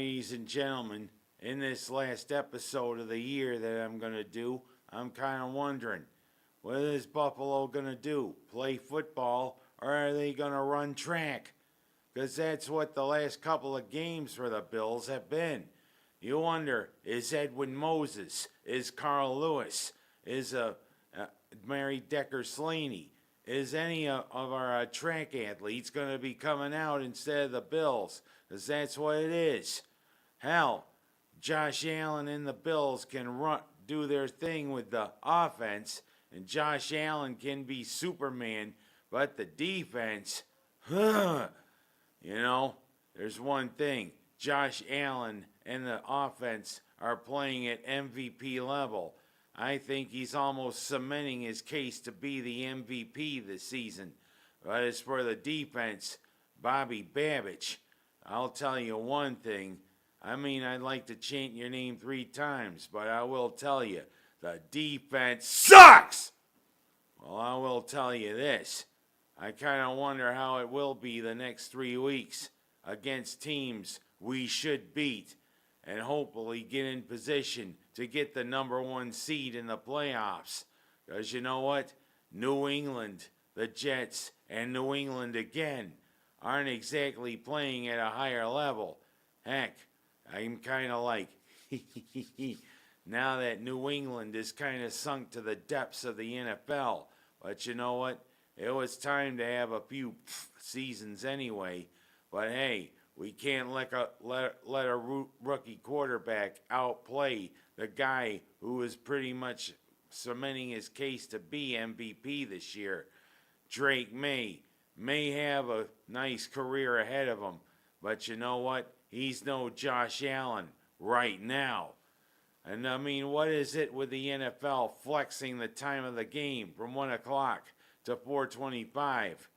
ladies and gentlemen, in this last episode of the year that I'm going to do, I'm kind of wondering, what is Buffalo going to do? Play football, or are they going to run track? Because that's what the last couple of games for the Bills have been. You wonder, is Edwin Moses, is Carl Lewis, is Mary Decker Slaney, is any of our track athletes going to be coming out instead of the Bills? Because that's what it is. Hell, Josh Allen and the Bills can do their thing with the offense, and Josh Allen can be Superman, but the defense, there's one thing. Josh Allen and the offense are playing at MVP level. I think he's almost cementing his case to be the MVP this season. But as for the defense, Bobby Babich, I'll tell you one thing. I'd like to chant your name 3 times, but I will tell you, the defense sucks! Well, I will tell you this. I kind of wonder how it will be the next 3 weeks against teams we should beat and hopefully get in position to get the number 1 seed in the playoffs. Because you know what? New England, the Jets, and New England again aren't exactly playing at a higher level. Heck, I'm kind of like, now that New England is kind of sunk to the depths of the NFL. But you know what? It was time to have a few seasons anyway. But hey, we can't let a rookie quarterback outplay the guy who is pretty much cementing his case to be MVP this year. Drake May have a nice career ahead of him, but you know what? He's no Josh Allen right now. And what is it with the NFL flexing the time of the game from 1 o'clock to 4:25?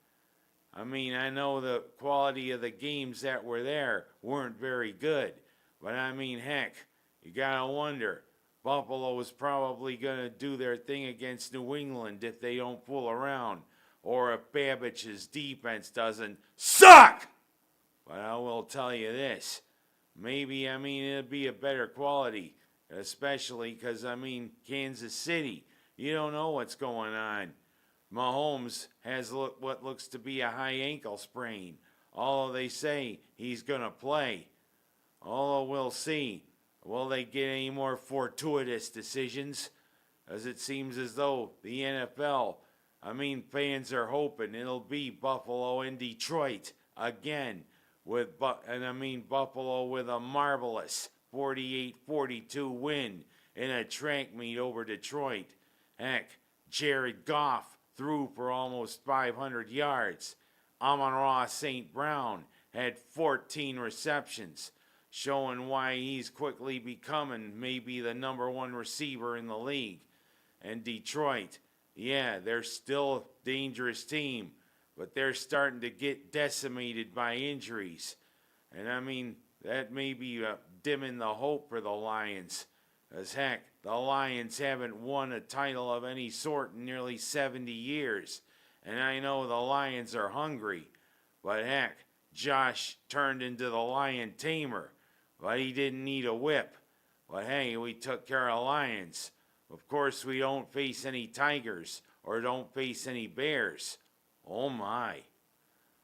I know the quality of the games that were there weren't very good. But heck, you gotta wonder. Buffalo is probably gonna do their thing against New England if they don't fool around. Or if Babich's defense doesn't suck! But I will tell you this. Maybe, it'll be a better quality. Especially because, Kansas City. You don't know what's going on. Mahomes has what looks to be a high ankle sprain. Although they say he's going to play. Although we'll see. Will they get any more fortuitous decisions? As it seems as though the NFL, fans are hoping it'll be Buffalo and Detroit again. Buffalo with a marvelous 48-42 win in a track meet over Detroit. Heck, Jared Goff threw for almost 500 yards. Amon-Ra St. Brown had 14 receptions, showing why he's quickly becoming maybe the number 1 receiver in the league. And Detroit, yeah, they're still a dangerous team, but they're starting to get decimated by injuries. And that may be dimming the hope for the Lions. As heck, the Lions haven't won a title of any sort in nearly 70 years. And I know the Lions are hungry. But heck, Josh turned into the Lion Tamer. But he didn't need a whip. But hey, we took care of Lions. Of course, we don't face any Tigers or don't face any Bears. Oh my.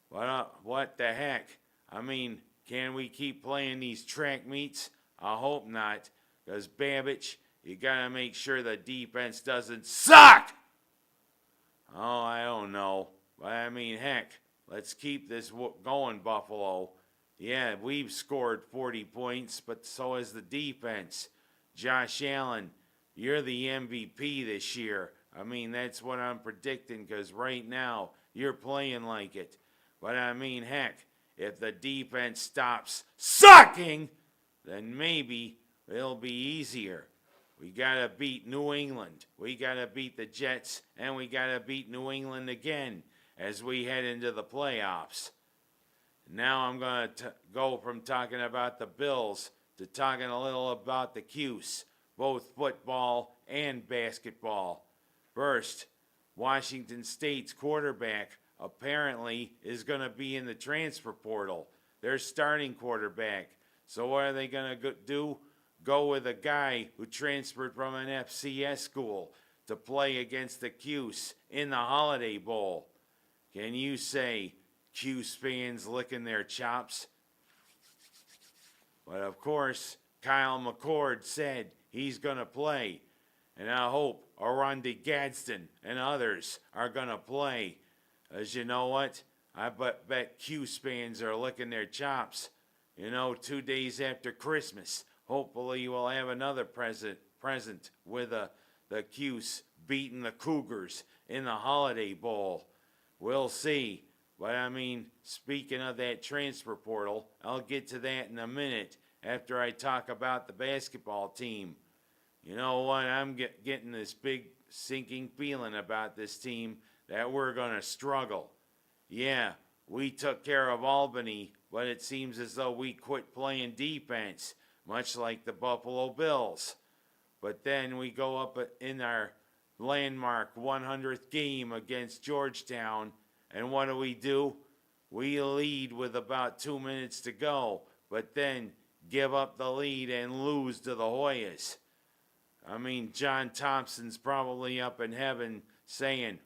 But what the heck? Can we keep playing these track meets? I hope not. Because Babich, you got to make sure the defense doesn't suck. Oh, I don't know. But heck, let's keep this going, Buffalo. Yeah, we've scored 40 points, but so has the defense. Josh Allen, you're the MVP this year. That's what I'm predicting because right now you're playing like it. But heck, if the defense stops sucking, then maybe it'll be easier. We got to beat New England. We got to beat the Jets, and we got to beat New England again as we head into the playoffs. Now I'm going to go from talking about the Bills to talking a little about the Cuse, both football and basketball. First, Washington State's quarterback apparently is going to be in the transfer portal. Their starting quarterback, So what are they going to do? Go with a guy who transferred from an FCS school to play against the Cuse in the Holiday Bowl. Can you say Cuse fans licking their chops? But of course, Kyle McCord said he's going to play. And I hope Arundi Gadsden and others are going to play. As you know what? I bet Cuse fans are licking their chops. 2 days after Christmas, hopefully we'll have another present with the Cuse beating the Cougars in the Holiday Bowl. We'll see. But speaking of that transfer portal, I'll get to that in a minute after I talk about the basketball team. You know what? I'm getting this big sinking feeling about this team that we're going to struggle. Yeah, we took care of Albany, but it seems as though we quit playing defense, much like the Buffalo Bills. But then we go up in our landmark 100th game against Georgetown, and what do? We lead with about 2 minutes to go, but then give up the lead and lose to the Hoyas. John Thompson's probably up in heaven saying,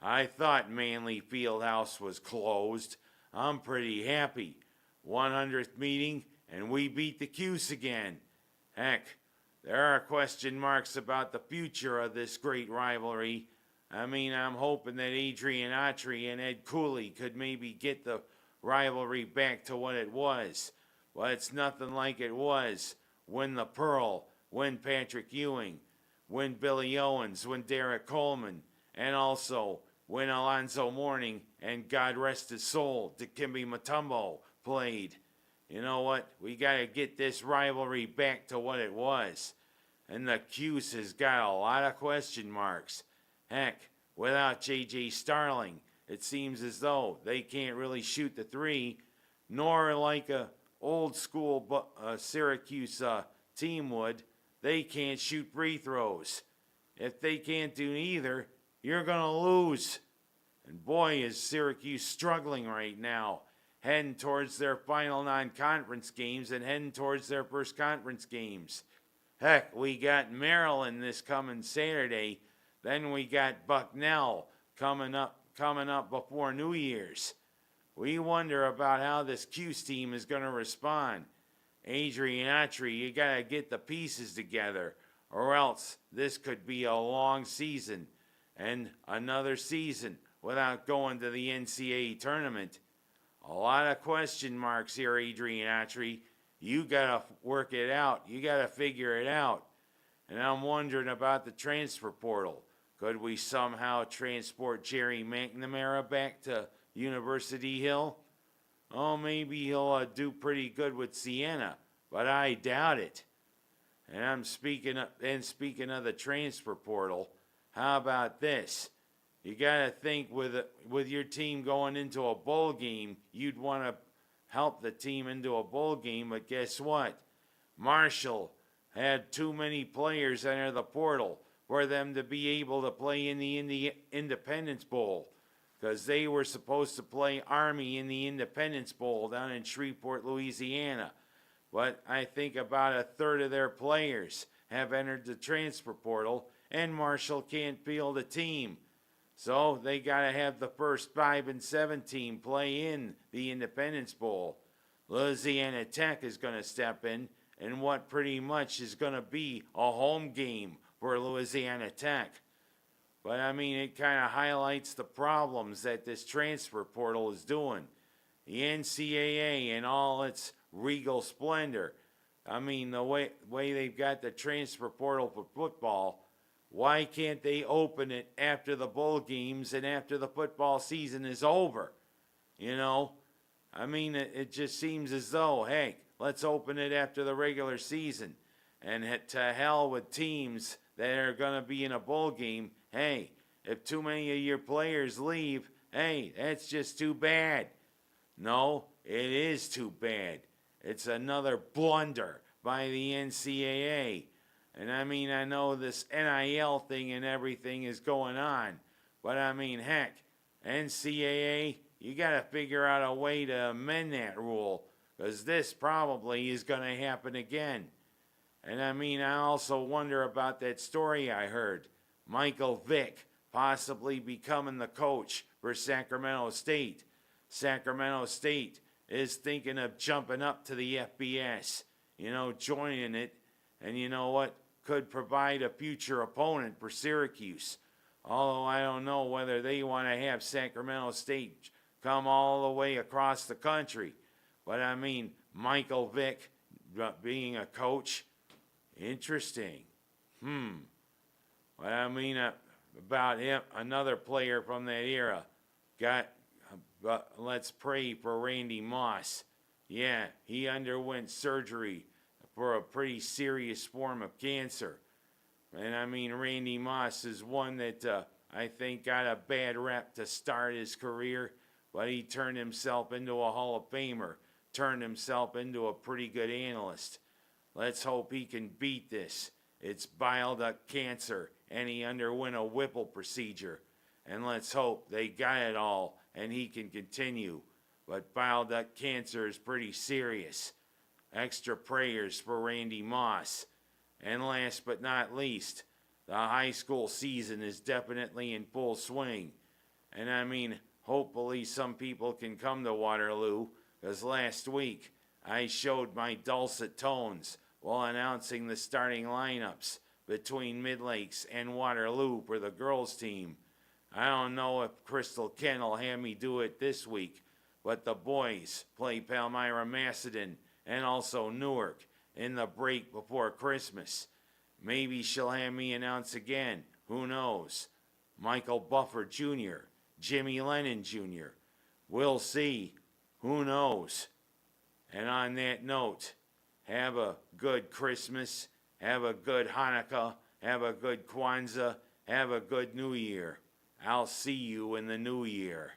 I thought Manley Fieldhouse was closed. I'm pretty happy. 100th meeting, and we beat the Cuse again. Heck, there are question marks about the future of this great rivalry. I'm hoping that Adrian Autry and Ed Cooley could maybe get the rivalry back to what it was. But it's nothing like it was when the Pearl, when Patrick Ewing, when Billy Owens, when Derek Coleman, and also when Alonzo Mourning and God rest his soul, Dikembe Mutombo played. You know what? We got to get this rivalry back to what it was. And the Cuse has got a lot of question marks. Heck, without J.J. Starling, it seems as though they can't really shoot the three, nor like a old school Syracuse team would, they can't shoot free throws. If they can't do neither, you're going to lose. And boy, is Syracuse struggling right now, heading towards their final non-conference games and heading towards their first conference games. Heck, we got Maryland this coming Saturday. Then we got Bucknell coming up before New Year's. We wonder about how this Cuse team is going to respond. Adrian Autry, you got to get the pieces together, or else this could be a long season and another season without going to the NCAA tournament. A lot of question marks here, Adrian Autry. You got to work it out. You got to figure it out. And I'm wondering about the transfer portal. Could we somehow transport Jerry McNamara back to University Hill? Oh, maybe he'll do pretty good with Siena, but I doubt it. And speaking of the transfer portal, how about this? You got to think with your team going into a bowl game, you'd want to help the team into a bowl game, but guess what? Marshall had too many players enter the portal for them to be able to play in the Independence Bowl, because they were supposed to play Army in the Independence Bowl down in Shreveport, Louisiana. But I think about a third of their players have entered the transfer portal, and Marshall can't field a team. So they got to have the first 5 and 7 team play in the Independence Bowl. Louisiana Tech is going to step in what pretty much is going to be a home game for Louisiana Tech. But it kind of highlights the problems that this transfer portal is doing. The NCAA in all its regal splendor. The way they've got the transfer portal for football, why can't they open it after the bowl games and after the football season is over? It just seems as though, hey, let's open it after the regular season. And to hell with teams that are going to be in a bowl game. Hey, if too many of your players leave, hey, that's just too bad. No, it is too bad. It's another blunder by the NCAA. And I know this NIL thing and everything is going on. But heck, NCAA, you got to figure out a way to amend that rule. because this probably is going to happen again. And I mean, I also wonder about that story I heard. Michael Vick possibly becoming the coach for Sacramento State. Sacramento State is thinking of jumping up to the FBS, joining it, and you know what? Could provide a future opponent for Syracuse. Although I don't know whether they want to have Sacramento State come all the way across the country. But I mean, Michael Vick being a coach, interesting. But I mean, about him, another player from that era, let's pray for Randy Moss. Yeah, he underwent surgery for a pretty serious form of cancer. And I mean, Randy Moss is one that I think got a bad rep to start his career, but he turned himself into a Hall of Famer, turned himself into a pretty good analyst. Let's hope he can beat this. It's bile duct cancer, and he underwent a Whipple procedure. And let's hope they got it all, and he can continue. But bile duct cancer is pretty serious. Extra prayers for Randy Moss. And last but not least, the high school season is definitely in full swing. And I mean, hopefully some people can come to Waterloo, because last week I showed my dulcet tones while announcing the starting lineups between Midlakes and Waterloo for the girls team. I don't know if Crystal Ken will have me do it this week, but the boys play Palmyra Macedon and also Newark in the break before Christmas. Maybe she'll have me announce again, who knows? Michael Buffer Jr., Jimmy Lennon Jr. We'll see, who knows? And on that note, have a good Christmas, have a good Hanukkah, have a good Kwanzaa, have a good New Year. I'll see you in the new year.